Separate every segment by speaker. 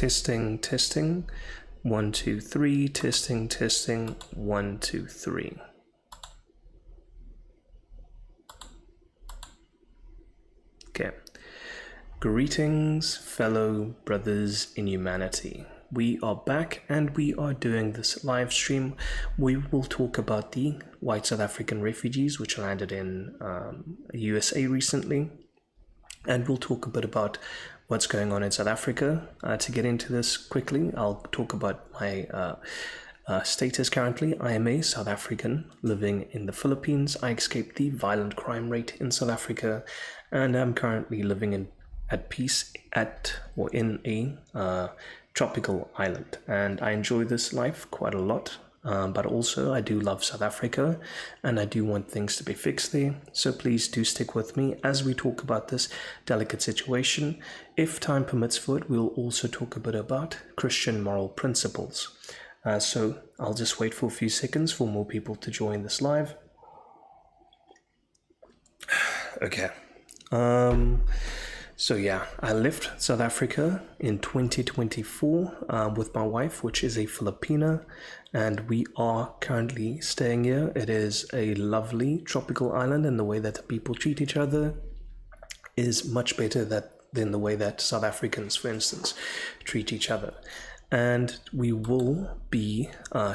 Speaker 1: Testing, testing. 1, 2, 3. Testing, testing. 1, 2, 3. Okay. Greetings, fellow brothers in humanity. We are back and we are doing this live stream. We will talk about the white South African refugees which landed in USA recently. And we'll talk a bit about what's going on in South Africa. To get into this quickly, I'll talk about my status currently. I am a South African living in the Philippines. I escaped the violent crime rate in South Africa, and I'm currently living at peace in a tropical island. And I enjoy this life quite a lot. But also I do love South Africa and I do want things to be fixed there. So please do stick with me as we talk about this delicate situation. If time permits for it, we'll also talk a bit about Christian moral principles. So I'll just wait for a few seconds for more people to join this live. Okay. So yeah, I left South Africa in 2024 with my wife, which is a Filipina, and we are currently staying here. It is a lovely tropical island, and the way that the people treat each other is much better than the way that South Africans, for instance, treat each other. And we will be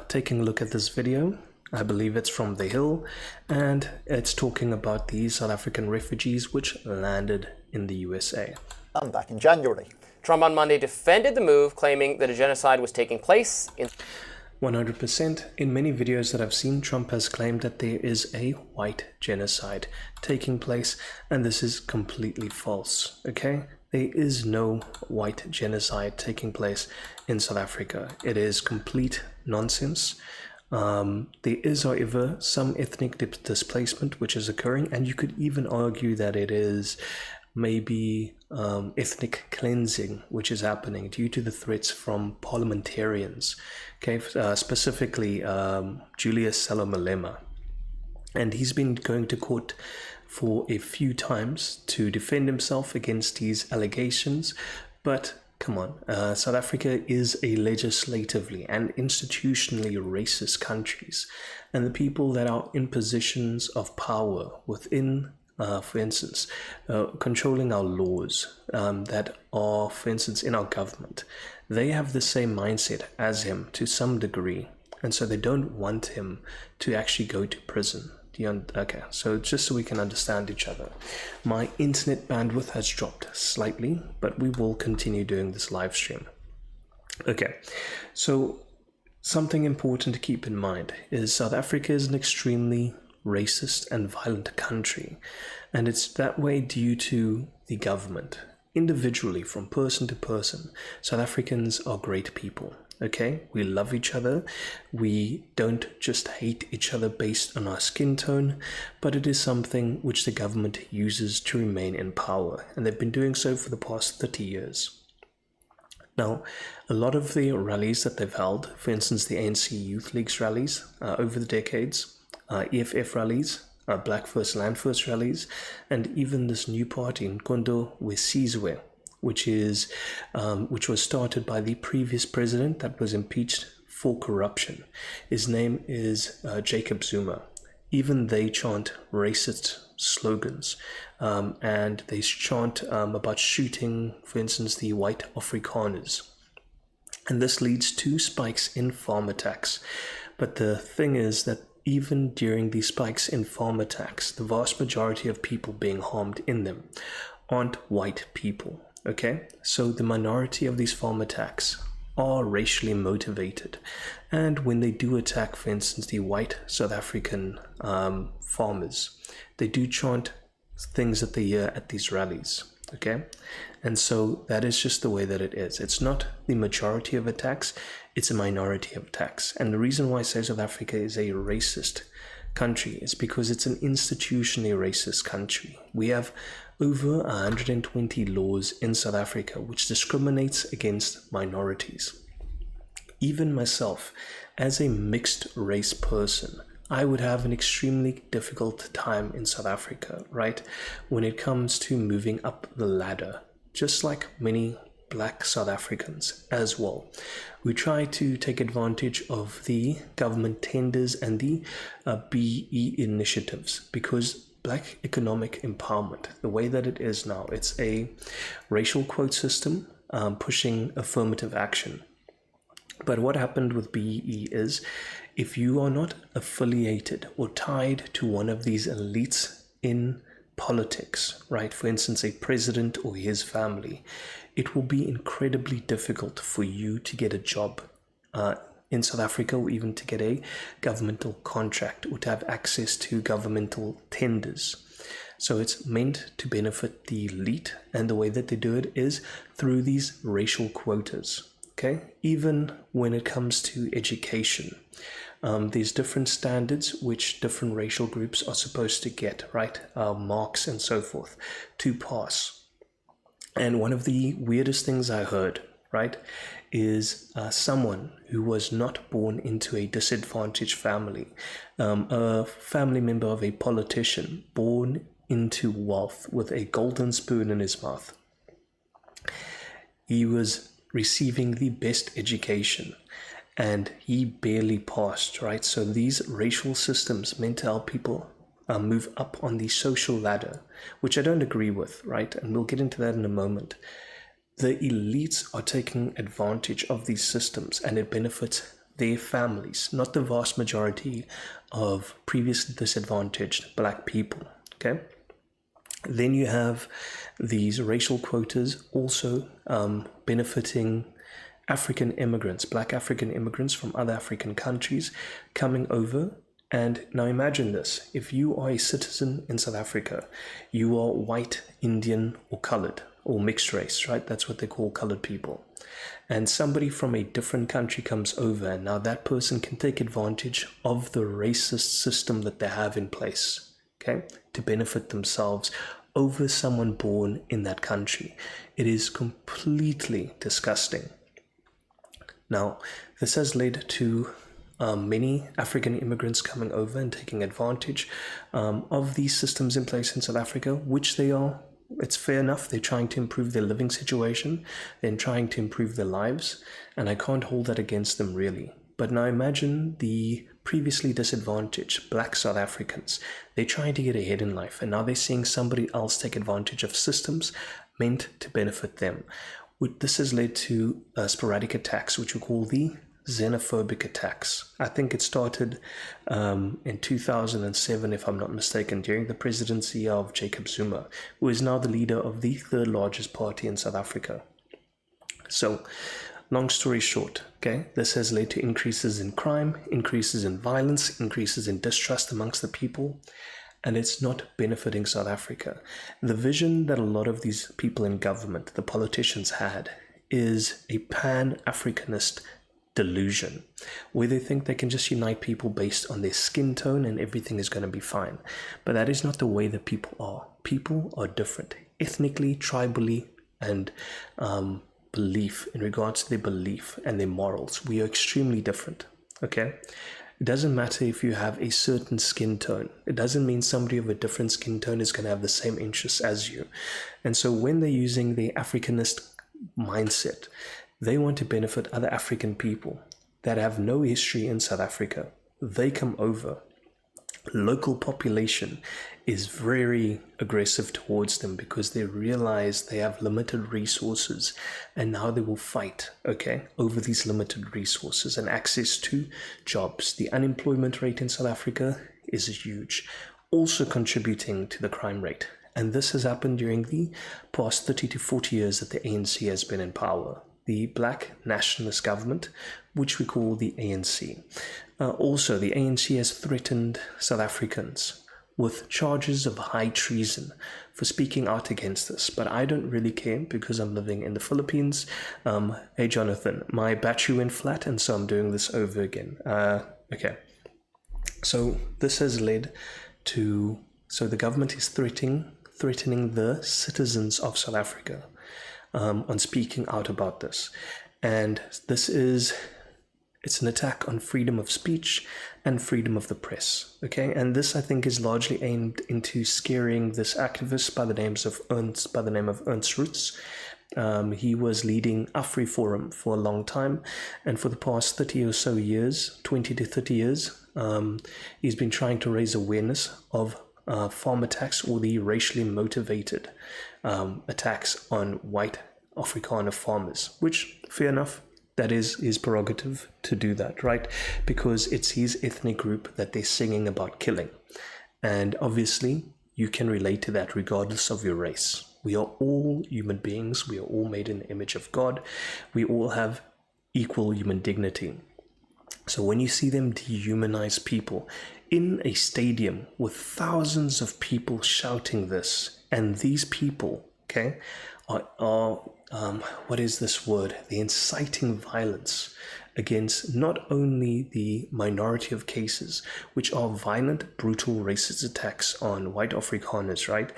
Speaker 1: taking a look at this video. I believe it's from The Hill, and it's talking about the South African refugees which landed in the USA.
Speaker 2: Back in January.
Speaker 3: Trump on Monday defended the move, claiming that a genocide was taking place in
Speaker 1: 100%. In many videos that I've seen, Trump has claimed that there is a white genocide taking place, and this is completely false, okay? There is no white genocide taking place in South Africa. It is complete nonsense. There is, however, some ethnic displacement which is occurring, and you could even argue that it is maybe ethnic cleansing which is happening due to the threats from parliamentarians, okay, specifically Julius Malema. And he's been going to court for a few times to defend himself against these allegations, but come on, South Africa is a legislatively and institutionally racist country, and the people that are in positions of power within, for instance, controlling our laws, that are, for instance, in our government, they have the same mindset as him to some degree, and so they don't want him to actually go to prison. Okay, so just so we can understand each other, my internet bandwidth has dropped slightly, but we will continue doing this live stream. Okay, so something important to keep in mind is South Africa is an extremely racist and violent country, and it's that way due to the government. Individually, from person to person, South Africans are great people. Okay, we love each other. We don't just hate each other based on our skin tone, but it is something which the government uses to remain in power, and they've been doing so for the past 30 years. Now, a lot of the rallies that they've held, for instance, the ANC Youth League's rallies over the decades, EFF rallies, Black First Land First rallies, and even this new party in Kondo Wesizwe, which was started by the previous president that was impeached for corruption. His name is Jacob Zuma. Even they chant racist slogans, and they chant about shooting, for instance, the white Afrikaners. And this leads to spikes in farm attacks. But the thing is that even during these spikes in farm attacks, the vast majority of people being harmed in them aren't white people. Okay, so the minority of these farm attacks are racially motivated, and when they do attack, for instance, the white South African farmers, they do chant things that they hear at these rallies. Okay, and so that is just the way that it is. It's not the majority of attacks, it's a minority of attacks. And the reason why I say South Africa is a racist country is because it's an institutionally racist country. We have over 120 laws in South Africa which discriminates against minorities. Even myself, as a mixed race person, I would have an extremely difficult time in South Africa, right? When it comes to moving up the ladder, just like many black South Africans as well. We try to take advantage of the government tenders and the BE initiatives, because black economic empowerment, the way that it is now, it's a racial quote system pushing affirmative action. But what happened with BEE is, if you are not affiliated or tied to one of these elites in politics, right, for instance, a president or his family, it will be incredibly difficult for you to get a job in South Africa, or even to get a governmental contract, or to have access to governmental tenders. So it's meant to benefit the elite, and the way that they do it is through these racial quotas. Okay, even when it comes to education, there's different standards which different racial groups are supposed to get, right? Marks and so forth to pass. And one of the weirdest things I heard, right, is someone who was not born into a disadvantaged family, a family member of a politician born into wealth with a golden spoon in his mouth. He was receiving the best education, and he barely passed, right? So these racial systems meant to help people move up on the social ladder, which I don't agree with, right? And we'll get into that in a moment. The elites are taking advantage of these systems, and it benefits their families, not the vast majority of previously disadvantaged black people, okay? Then you have these racial quotas also benefiting African immigrants, black African immigrants from other African countries coming over. And now imagine this: if you are a citizen in South Africa, you are white, Indian, or colored, or mixed race, right? That's what they call colored people. And somebody from a different country comes over, and now that person can take advantage of the racist system that they have in place, okay, to benefit themselves over someone born in that country. It is completely disgusting. Now, this has led to many African immigrants coming over and taking advantage of these systems in place in South Africa, which they are. It's fair enough. They're trying to improve their living situation. They're trying to improve their lives, and I can't hold that against them, really. But now imagine the previously disadvantaged black South Africans. They're trying to get ahead in life, and now they're seeing somebody else take advantage of systems meant to benefit them. This has led to sporadic attacks, which we call the xenophobic attacks. I think it started in 2007, if I'm not mistaken, during the presidency of Jacob Zuma, who is now the leader of the third largest party in South Africa. So, long story short, okay, this has led to increases in crime, increases in violence, increases in distrust amongst the people, and it's not benefiting South Africa. The vision that a lot of these people in government, the politicians, had is a pan-Africanist delusion, where they think they can just unite people based on their skin tone and everything is going to be fine. But that is not the way that people are. People are different, ethnically, tribally, and belief, in regards to their belief and their morals. We are extremely different, okay? It doesn't matter if you have a certain skin tone. It doesn't mean somebody of a different skin tone is going to have the same interests as you. And so when they're using the Africanist mindset, they want to benefit other African people that have no history in South Africa. They come over. Local population is very aggressive towards them because they realize they have limited resources, and now they will fight, okay, over these limited resources and access to jobs. The unemployment rate in South Africa is huge, also contributing to the crime rate. And this has happened during the past 30 to 40 years that the ANC has been in power. The Black Nationalist Government, which we call the ANC. Also, the ANC has threatened South Africans with charges of high treason for speaking out against this. But I don't really care because I'm living in the Philippines. Hey, Jonathan, my battery went flat, and so I'm doing this over again. Okay. So this has led to... So the government is threatening the citizens of South Africa on speaking out about this. And this is... It's an attack on freedom of speech and freedom of the press, okay? And this, I think, is largely aimed into scaring this activist by the name of Ernst Roots He was leading AfriForum for a long time, and for the past 30 or so years, 20 to 30 years, he's been trying to raise awareness of farm attacks, or the racially motivated attacks on white Afrikaner farmers, which, fair enough, that is his prerogative to do that, right? Because it's his ethnic group that they're singing about killing. And obviously, you can relate to that regardless of your race. We are all human beings. We are all made in the image of God. We all have equal human dignity. So when you see them dehumanize people in a stadium with thousands of people shouting this, and these people, okay, are what is this word? They're inciting violence against not only the minority of cases, which are violent, brutal, racist attacks on white Afrikaners, right?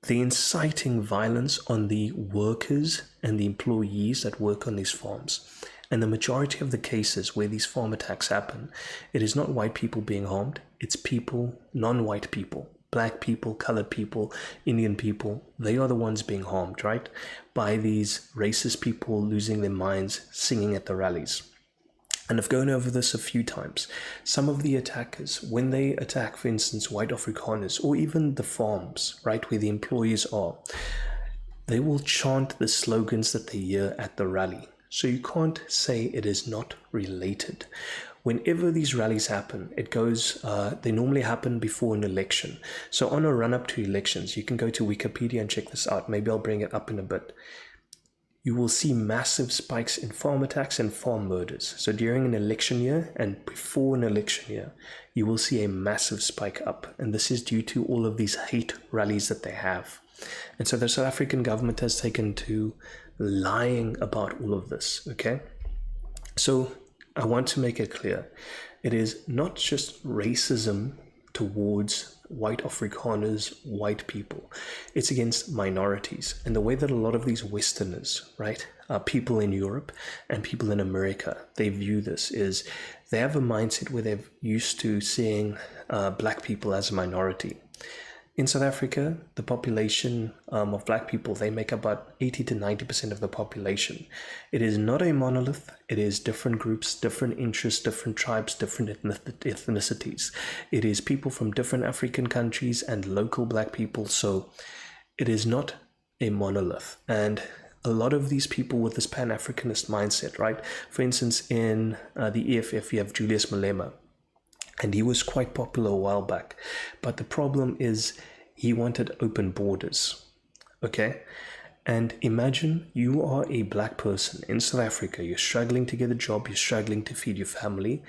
Speaker 1: They're inciting violence on the workers and the employees that work on these farms. And the majority of the cases where these farm attacks happen, it is not white people being harmed, it's people, non-white people, black people, colored people, Indian people. They are the ones being harmed, right? By these racist people losing their minds singing at the rallies. And I've gone over this a few times. Some of the attackers, when they attack, for instance, white Afrikaners, or even the farms, right, where the employees are, they will chant the slogans that they hear at the rally. So you can't say it is not related. Whenever these rallies happen, they normally happen before an election. So on a run-up to elections, you can go to Wikipedia and check this out. Maybe I'll bring it up in a bit. You will see massive spikes in farm attacks and farm murders. So during an election year and before an election year, you will see a massive spike up. And this is due to all of these hate rallies that they have. And so the South African government has taken to lying about all of this, okay? So I want to make it clear. It is not just racism towards white Afrikaners, white people. It's against minorities. And the way that a lot of these Westerners, right, people in Europe and people in America, they view this is they have a mindset where they're used to seeing black people as a minority. In South Africa, the population of black people, they make about 80 to 90% of the population. It is not a monolith. It is different groups, different interests, different tribes, different ethnicities. It is people from different African countries and local black people. So it is not a monolith. And a lot of these people with this Pan-Africanist mindset, right? For instance, in the EFF, you have Julius Malema. And he was quite popular a while back. But the problem is he wanted open borders, okay? And imagine you are a black person in South Africa. You're struggling to get a job. You're struggling to feed your family.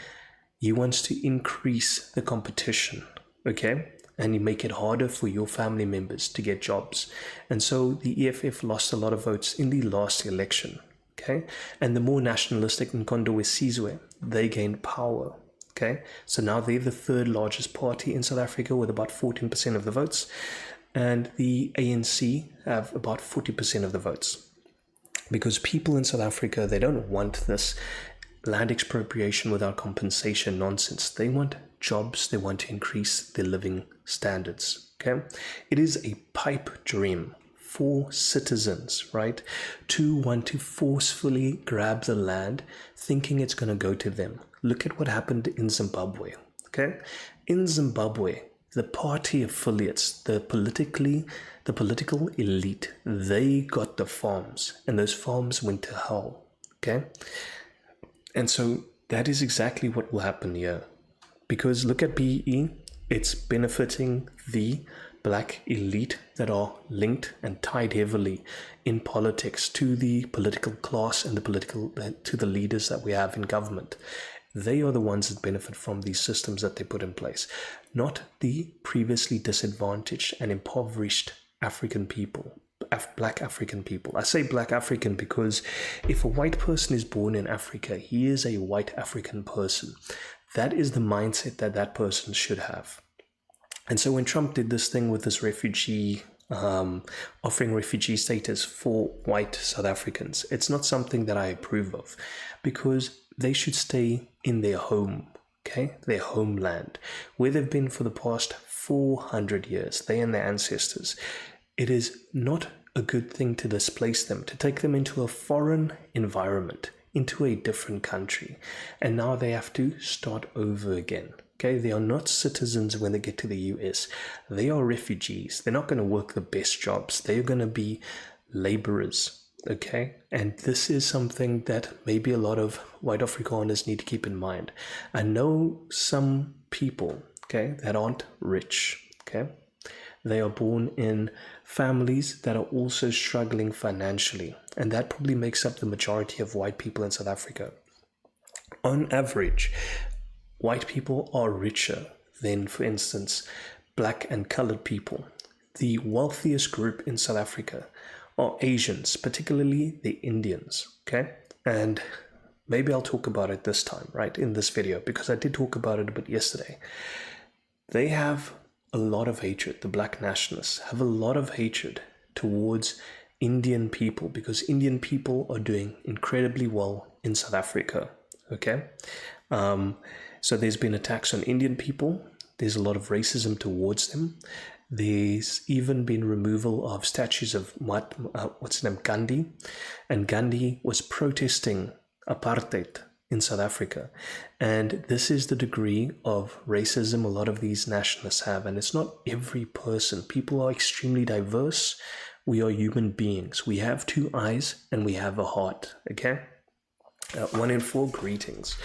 Speaker 1: He wants to increase the competition, okay? And you make it harder for your family members to get jobs. And so the EFF lost a lot of votes in the last election, okay? And the more nationalistic Nkondo Sizwe, they gained power. Okay, so now they're the third largest party in South Africa with about 14% of the votes, and the ANC have about 40% of the votes. Because people in South Africa, they don't want this land expropriation without compensation nonsense. They want jobs, they want to increase their living standards. Okay, it is a pipe dream for citizens, right, to want to forcefully grab the land thinking it's going to go to them. Look at what happened in Zimbabwe, okay? In Zimbabwe, the party affiliates, the political elite, they got the farms, and those farms went to hell, okay? And so that is exactly what will happen here. Because look at BEE, it's benefiting the black elite that are linked and tied heavily in politics to the political class and to the leaders that we have in government. They are the ones that benefit from these systems that they put in place, not the previously disadvantaged and impoverished African people, black African people. I say black African because if a white person is born in Africa, he is a white African person. That is the mindset that that person should have. And so when Trump did this thing with this refugee, offering refugee status for white South Africans, it's not something that I approve of, because they should stay in their home, okay, their homeland, where they've been for the past 400 years, they and their ancestors. It is not a good thing to displace them, to take them into a foreign environment, into a different country. And now they have to start over again. Okay, they are not citizens when they get to the US. They are refugees. They're not going to work the best jobs. They're going to be laborers. Okay, and this is something that maybe a lot of white Afrikaners need to keep in mind. I know some people, okay, that aren't rich. Okay, they are born in families that are also struggling financially, and that probably makes up the majority of white people in South Africa. On average, white people are richer than, for instance, black and colored people. The wealthiest group in South Africa are Asians, particularly the Indians, okay? And maybe I'll talk about it this time, right, in this video, because I did talk about it a bit yesterday. They have a lot of hatred. The black nationalists have a lot of hatred towards Indian people because Indian people are doing incredibly well in South Africa, okay? So there's been attacks on Indian people. There's a lot of racism towards them. There's even been removal of statues of what's his name, Gandhi. And Gandhi was protesting apartheid in South Africa. And this is the degree of racism a lot of these nationalists have. And it's not every person. People are extremely diverse. We are human beings. We have two eyes and we have a heart, okay? 1 in 4, greetings.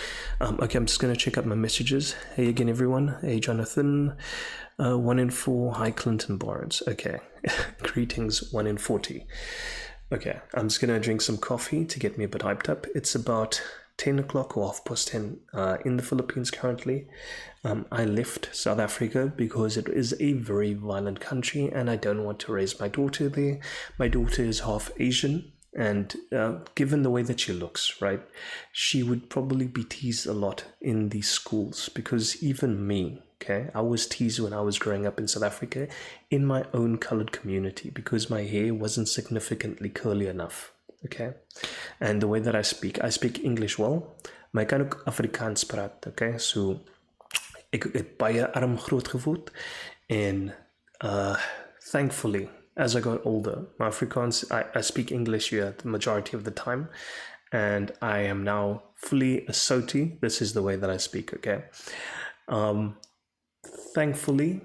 Speaker 1: Okay, I'm just going to check out my messages. Hey again, everyone. Hey, Jonathan. 1 in 4, hi, Clinton Barnes. Okay, greetings, 1 in 40. Okay, I'm just going to drink some coffee to get me a bit hyped up. It's about 10 o'clock or 10:30 in the Philippines currently. I left South Africa because it is a very violent country and I don't want to raise my daughter there. My daughter is half Asian. And given the way that she looks, right, she would probably be teased a lot in these schools because even me, okay, I was teased when I was growing up in South Africa in my own colored community because my hair wasn't significantly curly enough, okay? And the way that I speak English well, maar ek kan ook Afrikaans praat, okay? So ek het baie arm groot geword en thankfully as I got older, my Afrikaans, I speak English here the majority of the time, and I am now fully a Soti. This is the way that I speak, okay? Thankfully,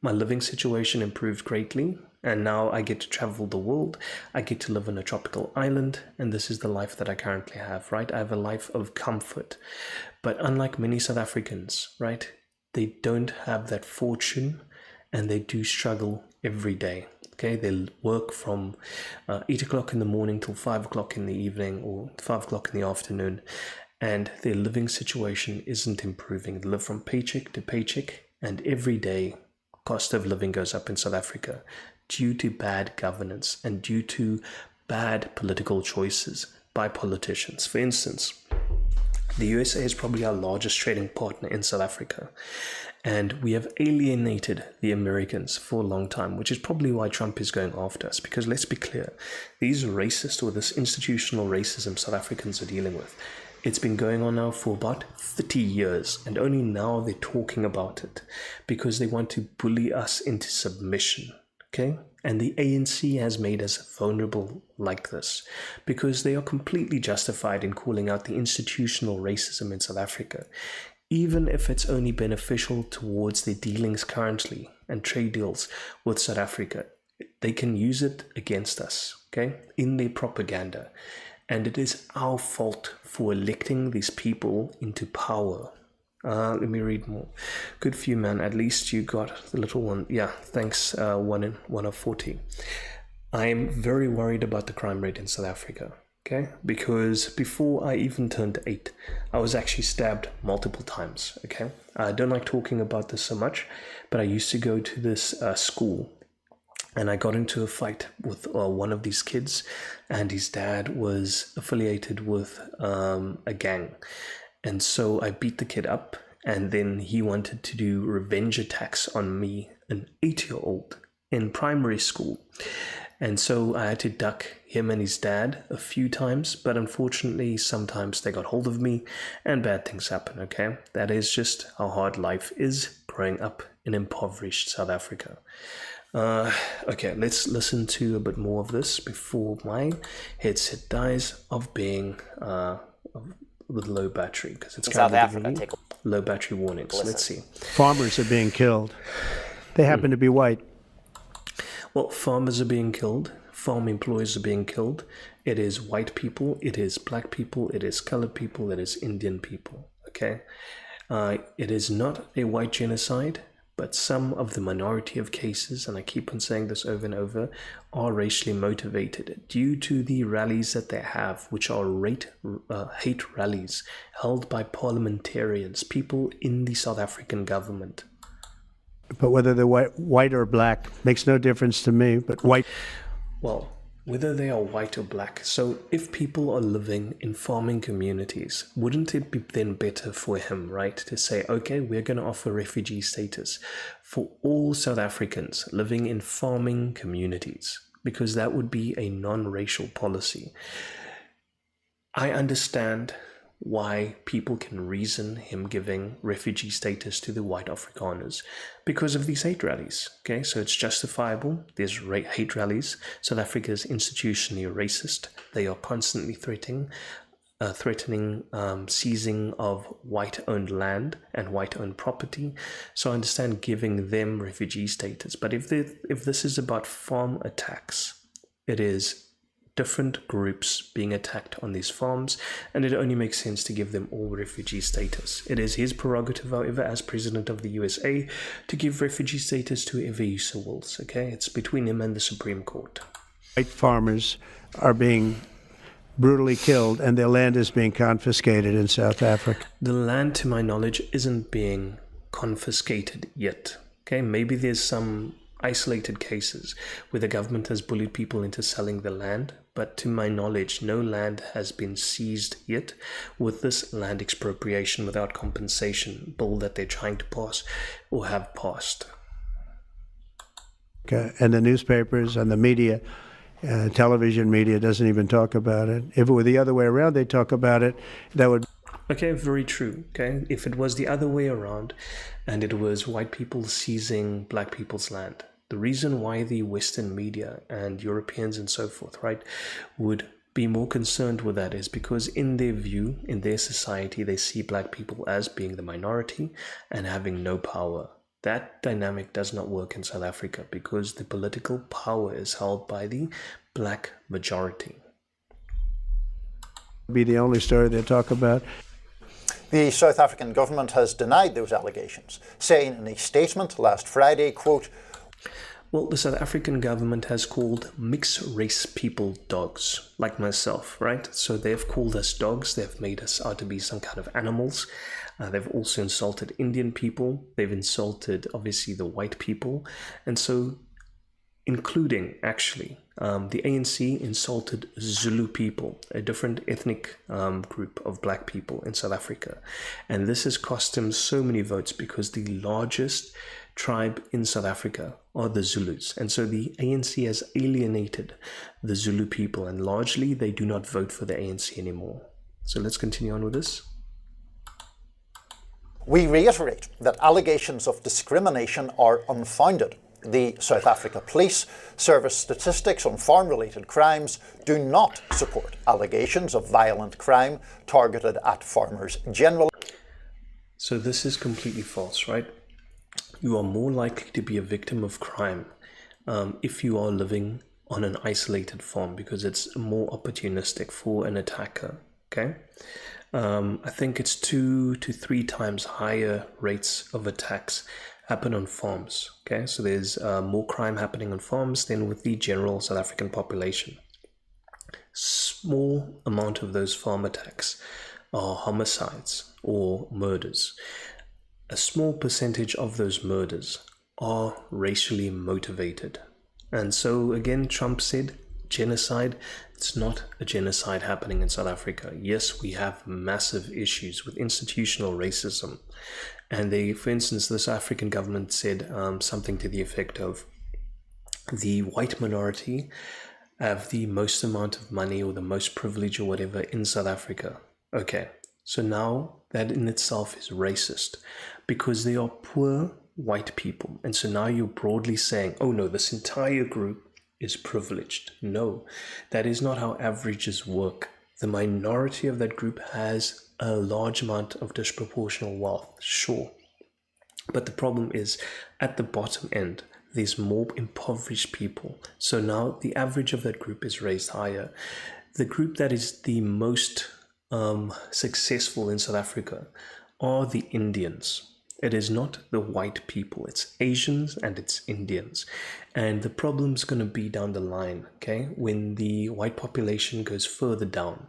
Speaker 1: my living situation improved greatly, and now I get to travel the world. I get to live on a tropical island, and this is the life that I currently have, right? I have a life of comfort. But unlike many South Africans, right, they don't have that fortune, and they do struggle every day. Okay, they work from 8 o'clock in the morning till 5 o'clock in the evening or 5 o'clock in the afternoon, and their living situation isn't improving. They live from paycheck to paycheck, and every day cost of living goes up in South Africa due to bad governance and due to bad political choices by politicians. For instance, the USA is probably our largest trading partner in South Africa. And we have alienated the Americans for a long time, which is probably why Trump is going after us. Because let's be clear, these racist or this institutional racism South Africans are dealing with, it's been going on now for about 30 years. And only now they're talking about it because they want to bully us into submission. Okay? And the ANC has made us vulnerable like this because they are completely justified in calling out the institutional racism in South Africa, even if it's only beneficial towards their dealings currently and trade deals with South Africa. They can use it against us, okay, in their propaganda. And it is our fault for electing these people into power. Let me read more. Good for you, man. At least you got the little one. Yeah, thanks, 1 of 40. I'm very worried about the crime rate in South Africa, okay? Because before I even turned 8, I was actually stabbed multiple times, okay? I don't like talking about this so much, but I used to go to this school, and I got into a fight with one of these kids, and his dad was affiliated with a gang. And so I beat the kid up, and then he wanted to do revenge attacks on me, an 8-year-old, in primary school. And so I had to duck him and his dad a few times, but unfortunately, sometimes they got hold of me, and bad things happen, okay? That is just how hard life is growing up in impoverished South Africa. Okay, let's listen to a bit more of this before my headset dies of being with low battery, because it's
Speaker 3: South
Speaker 1: currently
Speaker 3: Africa.
Speaker 1: giving me low battery warnings.
Speaker 3: Listen.
Speaker 1: Let's see.
Speaker 2: Farmers are being killed. They happen to be white.
Speaker 1: Well, farmers are being killed. Farm employees are being killed. It is white people. It is black people. It is colored people. It is Indian people. Okay? It is not a white genocide, but some of the minority of cases, and I keep on saying this over and over, are racially motivated due to the rallies that they have, which are hate rallies held by parliamentarians, people in the South African government.
Speaker 2: But whether they're white or black makes no difference to me. But white.
Speaker 1: Well, whether they are white or black. So if people are living in farming communities, wouldn't it be then better for him, right, to say, okay, we're going to offer refugee status for all South Africans living in farming communities, because that would be a non-racial policy. I understand why people can reason him giving refugee status to the white Afrikaners because of these hate rallies. Okay, so it's justifiable. There's hate rallies. South Africa is institutionally racist. They are constantly threatening seizing of white-owned land and white-owned property. So I understand giving them refugee status. But if this is about farm attacks, it is different groups being attacked on these farms, and it only makes sense to give them all refugee status. It is his prerogative, however, as President of the USA, to give refugee status to whoever he so wills. Okay, it's between him and the Supreme Court.
Speaker 2: White farmers are being brutally killed, and their land is being confiscated in South Africa.
Speaker 1: The land, to my knowledge, isn't being confiscated yet. Okay, maybe there's some isolated cases where the government has bullied people into selling the land, but to my knowledge, no land has been seized yet with this land expropriation without compensation bill that they're trying to pass or have passed.
Speaker 2: Okay. And the newspapers and the media, television media, doesn't even talk about it. If it were the other way around, they talk about it. That would.
Speaker 1: Okay, very true. Okay, if it was the other way around and it was white people seizing black people's land, the reason why the Western media and Europeans and so forth, right, would be more concerned with that is because in their view, in their society, they see black people as being the minority and having no power. That dynamic does not work in South Africa because the political power is held by the black majority.
Speaker 2: Be the only story they talk about.
Speaker 4: The South African government has denied those allegations, saying in a statement last Friday, quote,
Speaker 1: well, the South African government has called mixed race people dogs, like myself, right? So they've called us dogs. They've made us out to be some kind of animals. They've also insulted Indian people. They've insulted, obviously, the white people. And so, including, actually, the ANC insulted Zulu people, a different ethnic group of black people in South Africa. And this has cost them so many votes because the largest tribe in South Africa are the Zulus. And so the ANC has alienated the Zulu people, and largely they do not vote for the ANC anymore. So let's continue on with this.
Speaker 4: We reiterate that allegations of discrimination are unfounded. The South Africa Police Service statistics on farm-related crimes do not support allegations of violent crime targeted at farmers generally.
Speaker 1: So this is completely false, right? You are more likely to be a victim of crime if you are living on an isolated farm because it's more opportunistic for an attacker, okay? I think it's 2 to 3 times higher rates of attacks happen on farms, okay? So there's more crime happening on farms than with the general South African population. Small amount of those farm attacks are homicides or murders. A small percentage of those murders are racially motivated. And so again, Trump said genocide. It's not a genocide happening in South Africa. Yes, we have massive issues with institutional racism. And they, for instance, the South African government said something to the effect of the white minority have the most amount of money or the most privilege or whatever in South Africa. Okay, so now that in itself is racist because they are poor white people. And so now you're broadly saying, oh no, this entire group is privileged. No, that is not how averages work. The minority of that group has a large amount of disproportional wealth, sure. But the problem is, at the bottom end, there's more impoverished people. So now the average of that group is raised higher. The group that is the most successful in South Africa are the Indians. It is not the white people. It's Asians and it's Indians. And the problem's going to be down the line, okay? When the white population goes further down,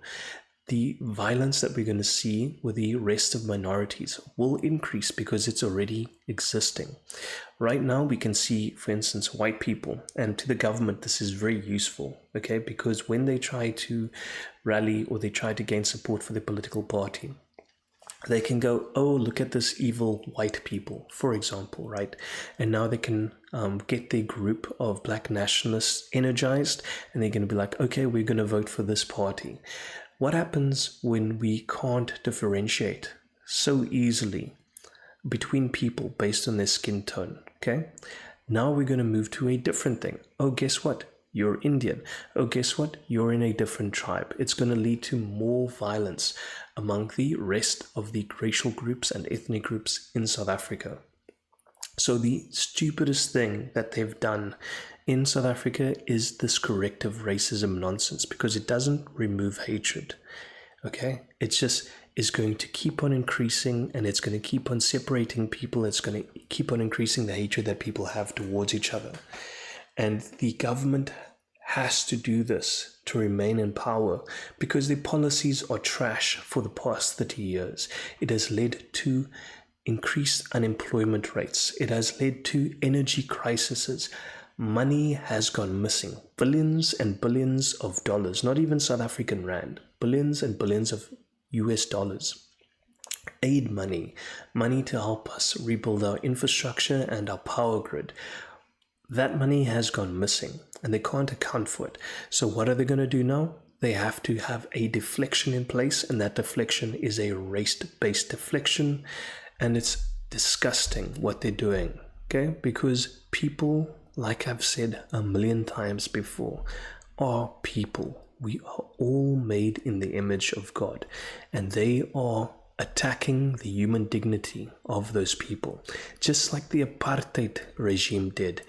Speaker 1: the violence that we're going to see with the rest of minorities will increase because it's already existing. Right now, we can see, for instance, white people, and to the government, this is very useful, okay? Because when they try to rally or they try to gain support for their political party, they can go, oh, look at this evil white people, for example, right? And now they can get their group of black nationalists energized, and they're going to be like, okay, we're going to vote for this party. What happens when we can't differentiate so easily between people based on their skin tone, okay? Now we're going to move to a different thing. Oh, guess what? You're Indian. Oh, guess what? You're in a different tribe. It's going to lead to more violence among the rest of the racial groups and ethnic groups in South Africa. So the stupidest thing that they've done in South Africa is this corrective racism nonsense, because it doesn't remove hatred, okay? It just is going to keep on increasing, and it's going to keep on separating people. It's going to keep on increasing the hatred that people have towards each other. And the government has to do this to remain in power, because their policies are trash for the past 30 years. It has led to increased unemployment rates. It has led to energy crises. Money has gone missing. Billions and billions of dollars, not even South African rand, billions and billions of US dollars. Aid money, money to help us rebuild our infrastructure and our power grid. That money has gone missing, and they can't account for it. So what are they going to do now? They have to have a deflection in place, and that deflection is a race-based deflection, and it's disgusting what they're doing, okay? Because people, like I've said a million times before, are people. We are all made in the image of God, and they are attacking the human dignity of those people, just like the apartheid regime did,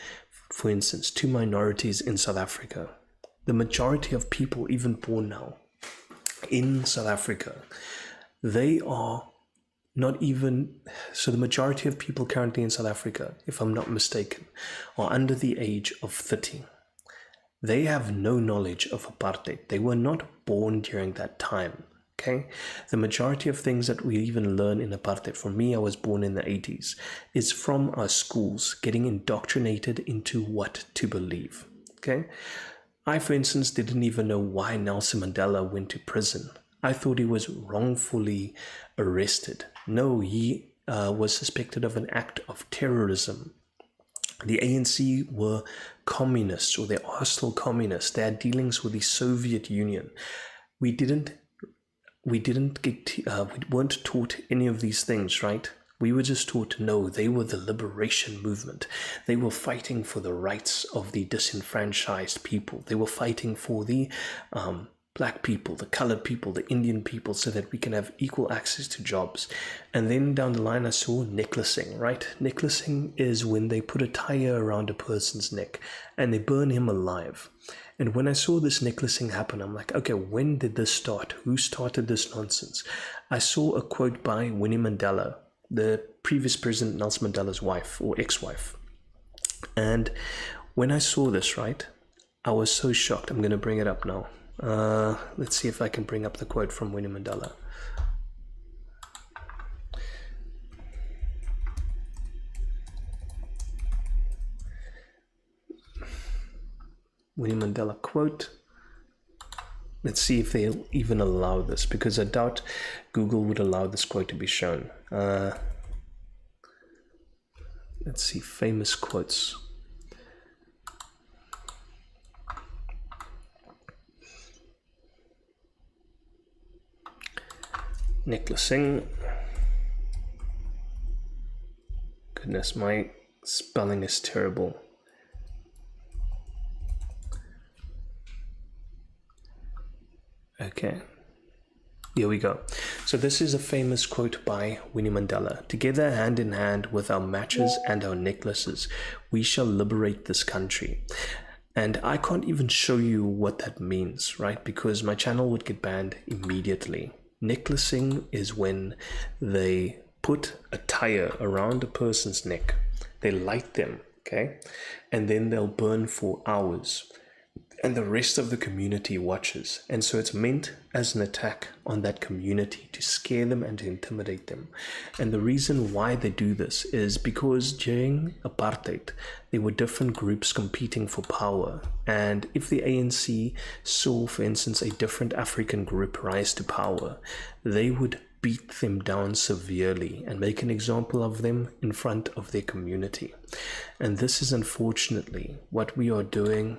Speaker 1: for instance, to minorities in South Africa. The majority of people, even born now in South Africa, they are not even, so the majority of people currently in South Africa, if I'm not mistaken, are under the age of 30. They have no knowledge of apartheid. They were not born during that time, okay? The majority of things that we even learn in apartheid, for me, I was born in the 80s, is from our schools, getting indoctrinated into what to believe, okay? I, for instance, didn't even know why Nelson Mandela went to prison. I thought he was wrongfully arrested. No, he was suspected of an act of terrorism. The ANC were communists, or they are still communists. They had dealings with the Soviet Union. We weren't taught any of these things, right? We were just taught, no, they were the liberation movement. They were fighting for the rights of the disenfranchised people. They were fighting for the black people, the colored people, the Indian people, so that we can have equal access to jobs. And then down the line, I saw necklacing, right? Necklacing is when they put a tire around a person's neck and they burn him alive. And when I saw this necklacing happen, I'm like, okay, when did this start? Who started this nonsense? I saw a quote by Winnie Mandela, the previous President Nelson Mandela's wife or ex-wife. And when I saw this, right, I was so shocked. I'm going to bring it up now. Let's see if I can bring up the quote from Winnie Mandela. Winnie Mandela quote. Let's see if they'll even allow this, because I doubt Google would allow this quote to be shown. Let's see, famous quotes. Necklacing. goodness, my spelling is terrible. Okay. Here we go. So this is a famous quote by Winnie Mandela. Together, hand in hand with our matches and our necklaces, we shall liberate this country. And I can't even show you what that means, right? Because my channel would get banned immediately. Necklacing is when they put a tire around a person's neck. They light them, okay? And then they'll burn for hours. And the rest of the community watches. And so it's meant as an attack on that community to scare them and to intimidate them. And the reason why they do this is because during apartheid, there were different groups competing for power. And if the ANC saw, for instance, a different African group rise to power, they would beat them down severely and make an example of them in front of their community. And this is unfortunately what we are doing,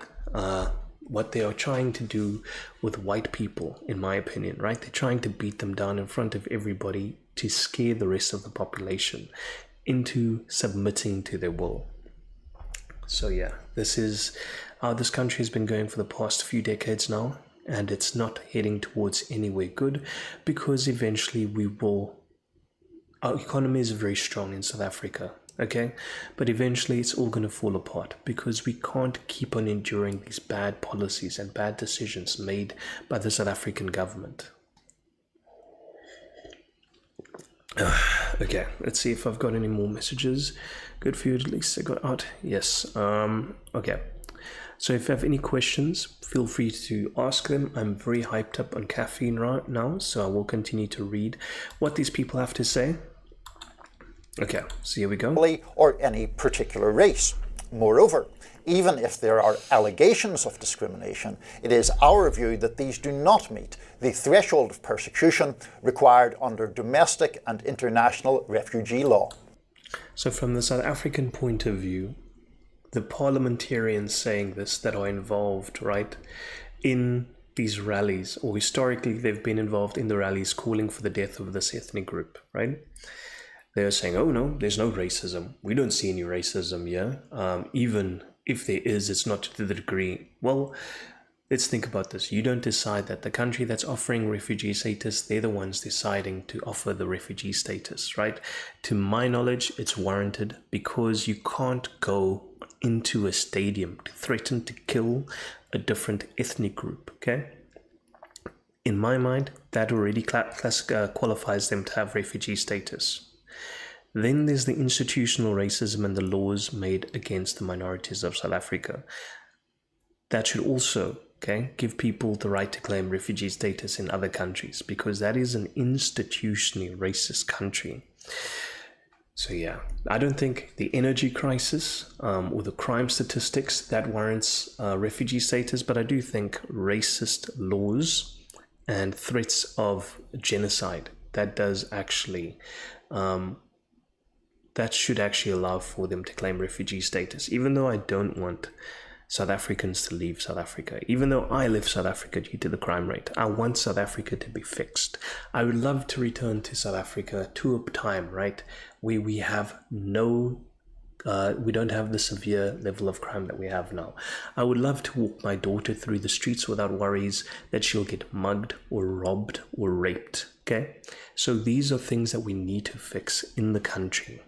Speaker 1: what they are trying to do with white people, in my opinion, right? They're trying to beat them down in front of everybody to scare the rest of the population into submitting to their will. So yeah, this is how this country has been going for the past few decades now, and it's not heading towards anywhere good, because eventually our economy is very strong in South Africa. Okay, but eventually it's all going to fall apart because we can't keep on enduring these bad policies and bad decisions made by the South African government. Okay, let's see if I've got any more messages. Good for you, at least I got out. Yes. Okay. So if you have any questions, feel free to ask them. I'm very hyped up on caffeine right now, so I will continue to read what these people have to say. Okay, so here we go.
Speaker 4: Or any particular race. Moreover, even if there are allegations of discrimination, it is our view that these do not meet the threshold of persecution required under domestic and international refugee law.
Speaker 1: So from the South African point of view, the parliamentarians saying this that are involved, right, in these rallies, or historically they've been involved in the rallies calling for the death of this ethnic group, right? They're saying, oh no, there's no racism. We don't see any racism here. Even if there is, it's not to the degree. Well, let's think about this. You don't decide that. The country that's offering refugee status, they're the ones deciding to offer the refugee status, right? To my knowledge, it's warranted because you can't go into a stadium to threaten to kill a different ethnic group, okay? In my mind, that already qualifies them to have refugee status. Then there's the institutional racism and the laws made against the minorities of South Africa. That should also, okay, give people the right to claim refugee status in other countries, because that is an institutionally racist country. So yeah, I don't think the energy crisis or the crime statistics that warrants refugee status, but I do think racist laws and threats of genocide, that does actually that should actually allow for them to claim refugee status, even though I don't want South Africans to leave South Africa. Even though I left South Africa due to the crime rate, I want South Africa to be fixed. I would love to return to South Africa to a time, right, where we have we don't have the severe level of crime that we have now. I would love to walk my daughter through the streets without worries that she'll get mugged or robbed or raped, okay? So these are things that we need to fix in the country.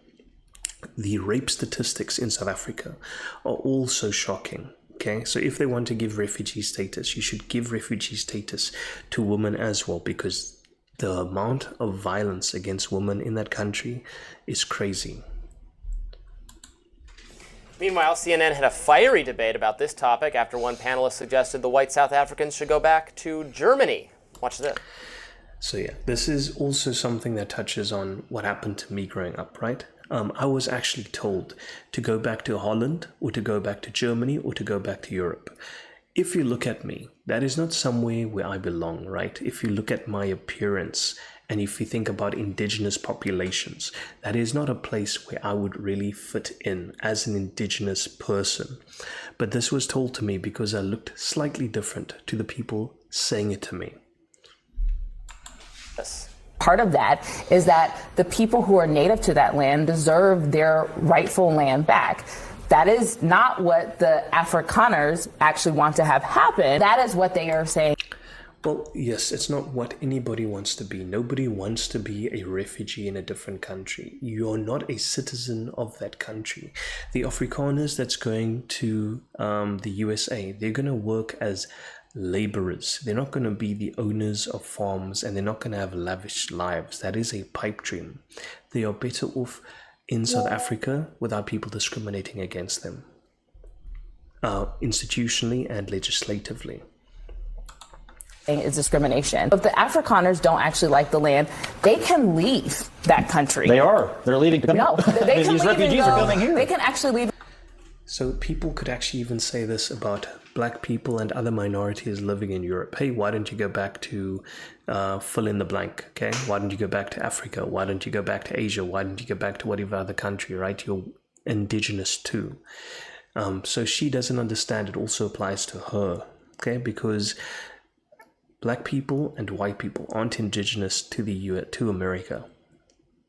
Speaker 1: The rape statistics in South Africa are also shocking. Okay, so if they want to give refugee status, you should give refugee status to women as well, because the amount of violence against women in that country is crazy.
Speaker 3: Meanwhile, CNN had a fiery debate about this topic after one panelist suggested the white South Africans should go back to Germany. Watch this.
Speaker 1: So yeah, this is also something that touches on what happened to me growing up, right? I was actually told to go back to Holland or to go back to Germany or to go back to Europe. If you look at me, that is not somewhere where I belong, right? If you look at my appearance and if you think about indigenous populations, that is not a place where I would really fit in as an indigenous person. But this was told to me because I looked slightly different to the people saying it to me.
Speaker 3: Yes.
Speaker 5: part of that is that the people who are native to that land deserve their rightful land back. That is not what the Afrikaners actually want to have happen. That is what they are saying.
Speaker 1: Well, yes, it's not what anybody wants to be. Nobody wants to be a refugee in a different country. You're not a citizen of that country. The Afrikaners that's going to the USA, they're going to work as laborers. They're not going to be the owners of farms, and they're not going to have lavish lives. That is a pipe dream. They are better off in South Africa without people discriminating against them, institutionally and legislatively.
Speaker 5: Is discrimination. If the Afrikaners don't actually like the land, they can leave that country.
Speaker 6: They are. They're leaving.
Speaker 5: No, they can
Speaker 6: These
Speaker 5: leave
Speaker 6: refugees
Speaker 5: and go.
Speaker 6: are coming here.
Speaker 5: They can actually leave.
Speaker 1: So people could actually even say this about black people and other minorities living in Europe. Hey, why don't you go back to fill in the blank, okay? Why don't you go back to Africa? Why don't you go back to Asia? Why don't you go back to whatever other country, right? You're indigenous too. So she doesn't understand it also applies to her, okay? Because black people and white people aren't indigenous to to America.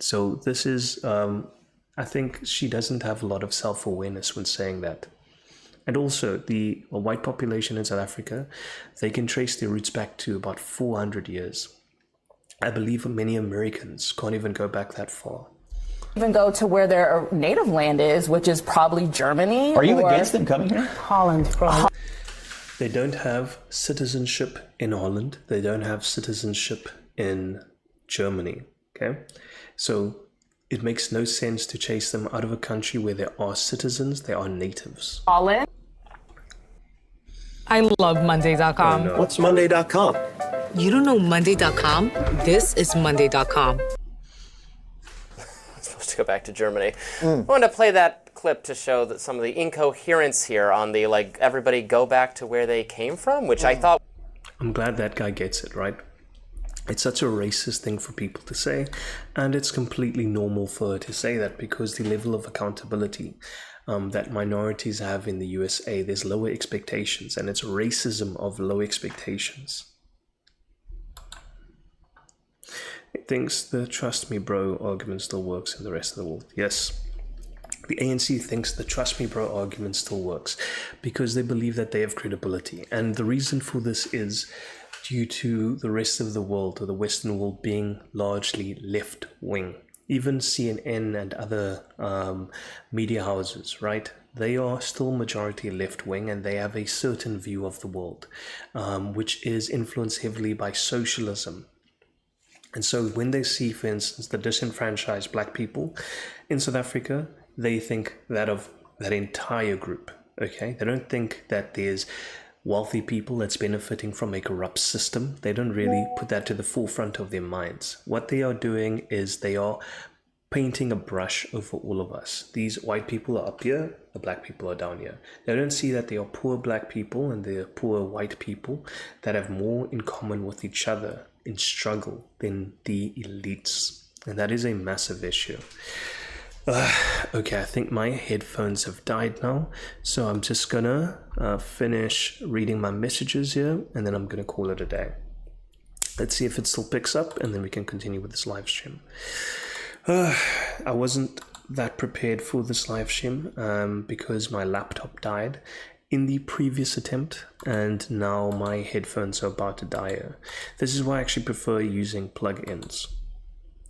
Speaker 1: So this is, I think she doesn't have a lot of self-awareness when saying that. And also the white population in South Africa, they can trace their roots back to about 400 years. I believe many Americans can't even go back that far.
Speaker 5: Even go to where their native land is, which is probably Germany.
Speaker 6: Are you against them coming here?
Speaker 5: Holland, probably.
Speaker 1: They don't have citizenship in Holland. They don't have citizenship in Germany, okay? So it makes no sense to chase them out of a country where there are citizens, they are natives.
Speaker 5: Holland.
Speaker 7: I love Monday.com.
Speaker 1: Oh, no.
Speaker 8: What's Monday.com?
Speaker 7: You don't know Monday.com? This is Monday.com.
Speaker 3: Supposed to go back to Germany. I wanted to play that clip to show that some of the incoherence here on the, like, everybody go back to where they came from, which I thought...
Speaker 1: I'm glad that guy gets it, right? It's such a racist thing for people to say, and it's completely normal for her to say that because the level of accountability that minorities have in the USA, there's lower expectations, and it's racism of low expectations. It thinks the trust me bro argument still works in the rest of the world. Yes. The ANC thinks the trust me bro argument still works because they believe that they have credibility. And the reason for this is due to the rest of the world, or the Western world, being largely left-wing. Even CNN and other media houses, right? They are still majority left-wing, and they have a certain view of the world, which is influenced heavily by socialism. And so when they see, for instance, the disenfranchised black people in South Africa, they think that of that entire group, okay? They don't think that there's wealthy people that's benefiting from a corrupt system. They don't really put that to the forefront of their minds. What they are doing is they are painting a brush over all of us. These white people are up here, the black people are down here. They don't see that there are poor black people and there are poor white people that have more in common with each other in struggle than the elites. And that is a massive issue. Okay, I think my headphones have died now, so I'm just gonna finish reading my messages here, and then I'm gonna call it a day. Let's see if it still picks up, and then we can continue with this live stream. I wasn't that prepared for this live stream because my laptop died in the previous attempt, and now my headphones are about to die here. This is why I actually prefer using plugins.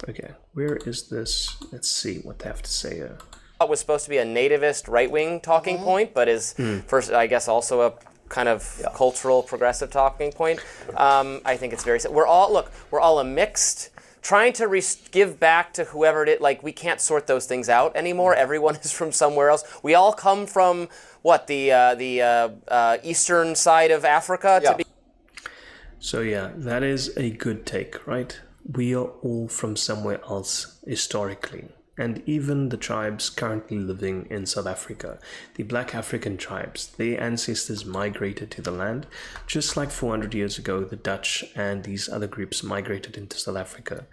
Speaker 1: Okay, where is this? Let's see what they have to say here.
Speaker 3: It was supposed to be a nativist right-wing talking point, but is first, I guess, also a kind of cultural progressive talking point. I think it's very. We're all a mixed. Trying to give back to whoever it is. Like, we can't sort those things out anymore. Everyone is from somewhere else. We all come from what the eastern side of Africa to be.
Speaker 1: So yeah, that is a good take, right? We are all from somewhere else historically, and even the tribes currently living in South Africa, the Black African tribes, their ancestors migrated to the land, just like 400 years ago the Dutch and these other groups migrated into South Africa.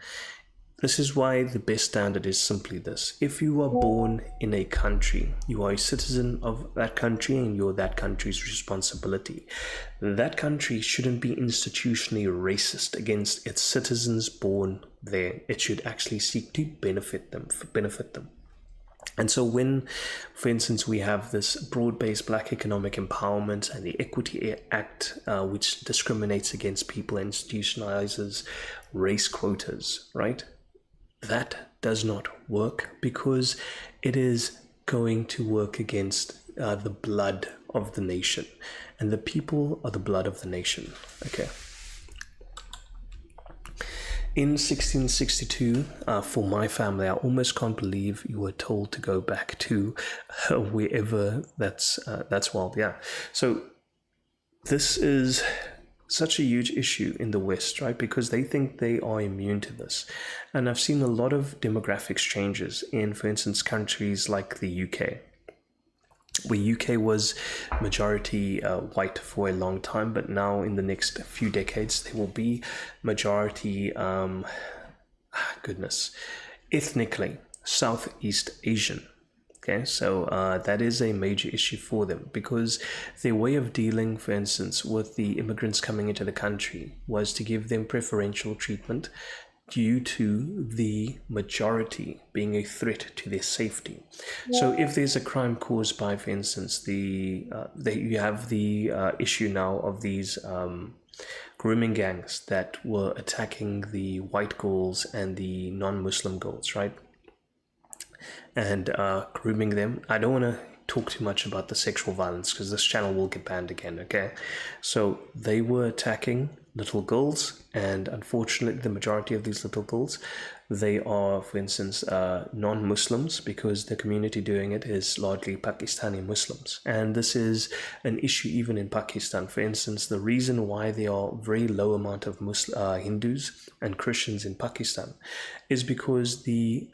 Speaker 1: This is why the best standard is simply this. If you are born in a country, you are a citizen of that country and you're that country's responsibility. That country shouldn't be institutionally racist against its citizens born there. It should actually seek to benefit them. And so when, for instance, we have this broad-based Black economic empowerment and the Equity Act, which discriminates against people and institutionalizes race quotas, right? That does not work because it is going to work against the blood of the nation. And the people are the blood of the nation, okay? In 1662, for my family, I almost can't believe you were told to go back to wherever that's wild. Yeah. So this is such a huge issue in the West, right? Because they think they are immune to this. And I've seen a lot of demographics changes in, for instance, countries like the UK. Where UK was majority white for a long time, but now in the next few decades there will be majority, ethnically Southeast Asian. Okay, so that is a major issue for them because their way of dealing, for instance, with the immigrants coming into the country was to give them preferential treatment due to the majority being a threat to their safety. So if there's a crime caused by, for instance, you have the issue now of these grooming gangs that were attacking the white girls and the non-Muslim girls, right? And grooming them. I don't want to talk too much about the sexual violence because this channel will get banned again, okay? So they were attacking little girls, and unfortunately the majority of these little girls, they are, for instance, non-Muslims because the community doing it is largely Pakistani Muslims. And this is an issue even in Pakistan. For instance, the reason why there are very low amount of Hindus and Christians in Pakistan is because the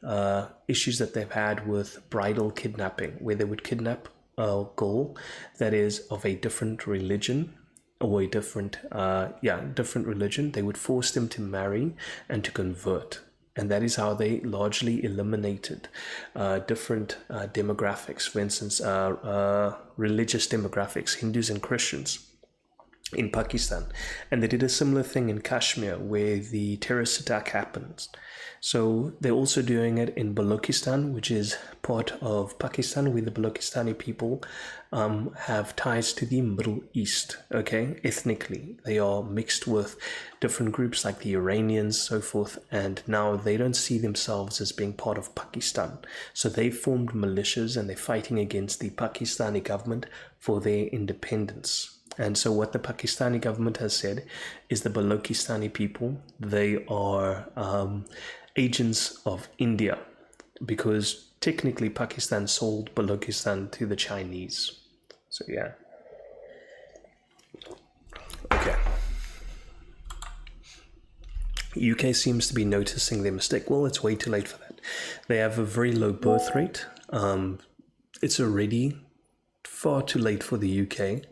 Speaker 1: issues that they've had with bridal kidnapping, where they would kidnap a girl that is of a different religion or a different religion. They would force them to marry and to convert. And that is how they largely eliminated different demographics, for instance, religious demographics, Hindus and Christians in Pakistan. And they did a similar thing in Kashmir where the terrorist attack happened. So they're also doing it in Balochistan, which is part of Pakistan, where the Balochistan people have ties to the Middle East, okay? Ethnically, they are mixed with different groups like the Iranians, so forth, and now they don't see themselves as being part of Pakistan. So they formed militias and they're fighting against the Pakistani government for their independence. And so what the Pakistani government has said is the Balochistan people, they are agents of India, because technically Pakistan sold Balochistan to the Chinese. So yeah. Okay. UK seems to be noticing their mistake. Well, it's way too late for that. They have a very low birth rate. It's already far too late for the UK.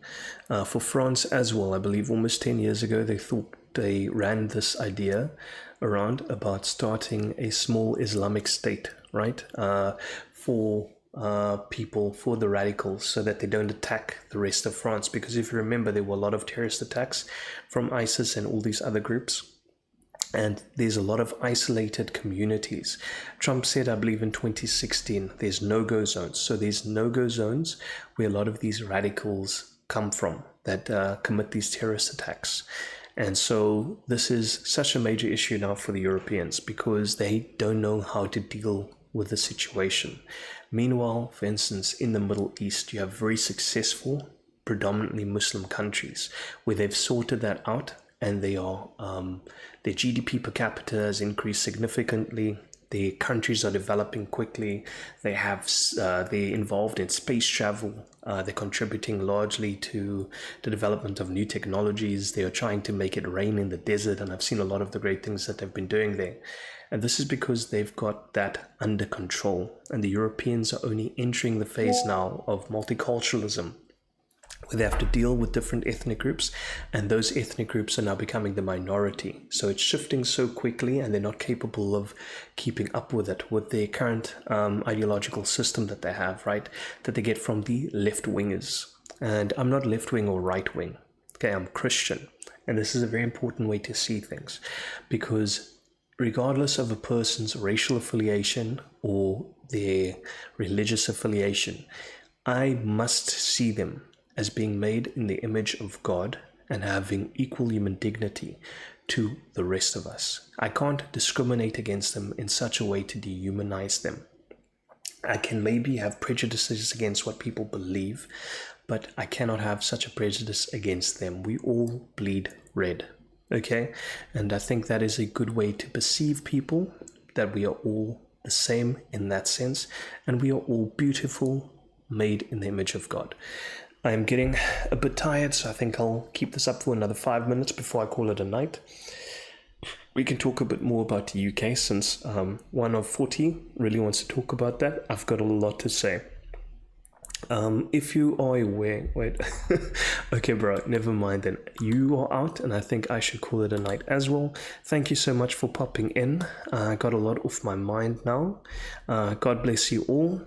Speaker 1: For France as well, I believe almost 10 years ago, they thought they ran this idea around about starting a small Islamic state, right? For people, for the radicals, so that they don't attack the rest of France. Because if you remember, there were a lot of terrorist attacks from ISIS and all these other groups. And there's a lot of isolated communities. Trump said, I believe in 2016, there's no-go zones. So there's no-go zones where a lot of these radicals come from that commit these terrorist attacks. And so this is such a major issue now for the Europeans because they don't know how to deal with the situation. Meanwhile, for instance, in the Middle East, you have very successful, predominantly Muslim countries where they've sorted that out, and they are their GDP per capita has increased significantly. The countries are developing quickly. They're involved in space travel. They're contributing largely to the development of new technologies. They are trying to make it rain in the desert, and I've seen a lot of the great things that they've been doing there. And this is because they've got that under control. And the Europeans are only entering the phase now of multiculturalism, where they have to deal with different ethnic groups, and those ethnic groups are now becoming the minority. So it's shifting so quickly, and they're not capable of keeping up with it, with their current ideological system that they have, right, that they get from the left-wingers. And I'm not left-wing or right-wing, okay, I'm Christian. And this is a very important way to see things, because regardless of a person's racial affiliation or their religious affiliation, I must see them as being made in the image of God and having equal human dignity to the rest of us. I can't discriminate against them in such a way to dehumanize them. I can maybe have prejudices against what people believe, but I cannot have such a prejudice against them. We all bleed red, okay? And I think that is a good way to perceive people, that we are all the same in that sense, and we are all beautiful, made in the image of God. I'm getting a bit tired, so I think I'll keep this up for another 5 minutes before I call it a night. We can talk a bit more about the UK, since one of 40 really wants to talk about that. I've got a lot to say. If you are aware, wait, okay bro, never mind then. You are out, and I think I should call it a night as well. Thank you so much for popping in. I got a lot off my mind now. God bless you all.